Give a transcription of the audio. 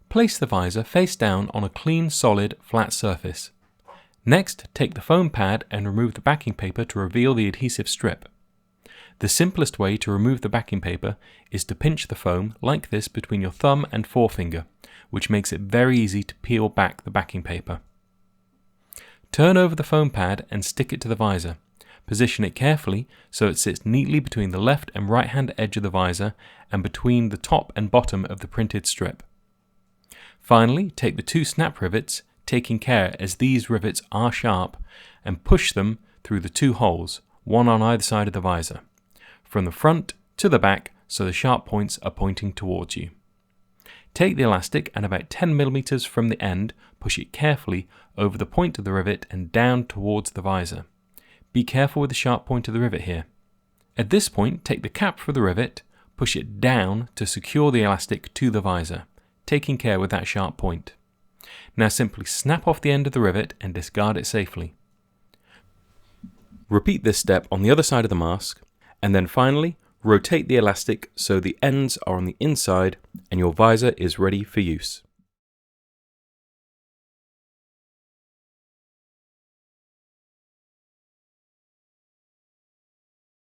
Place the visor face down on a clean, solid, flat surface. Next, take the foam pad and remove the backing paper to reveal the adhesive strip. The simplest way to remove the backing paper is to pinch the foam like this between your thumb and forefinger, which makes it very easy to peel back the backing paper. Turn over the foam pad and stick it to the visor. Position it carefully so it sits neatly between the left and right hand edge of the visor and between the top and bottom of the printed strip. Finally, take the two snap rivets, taking care as these rivets are sharp, and push them through the two holes, one on either side of the visor, from the front to the back so the sharp points are pointing towards you. Take the elastic and about 10 mm from the end, push it carefully over the point of the rivet and down towards the visor. Be careful with the sharp point of the rivet here. At this point, take the cap for the rivet, push it down to secure the elastic to the visor, taking care with that sharp point. Now simply snap off the end of the rivet and discard it safely. Repeat this step on the other side of the mask, and then finally rotate the elastic so the ends are on the inside and your visor is ready for use.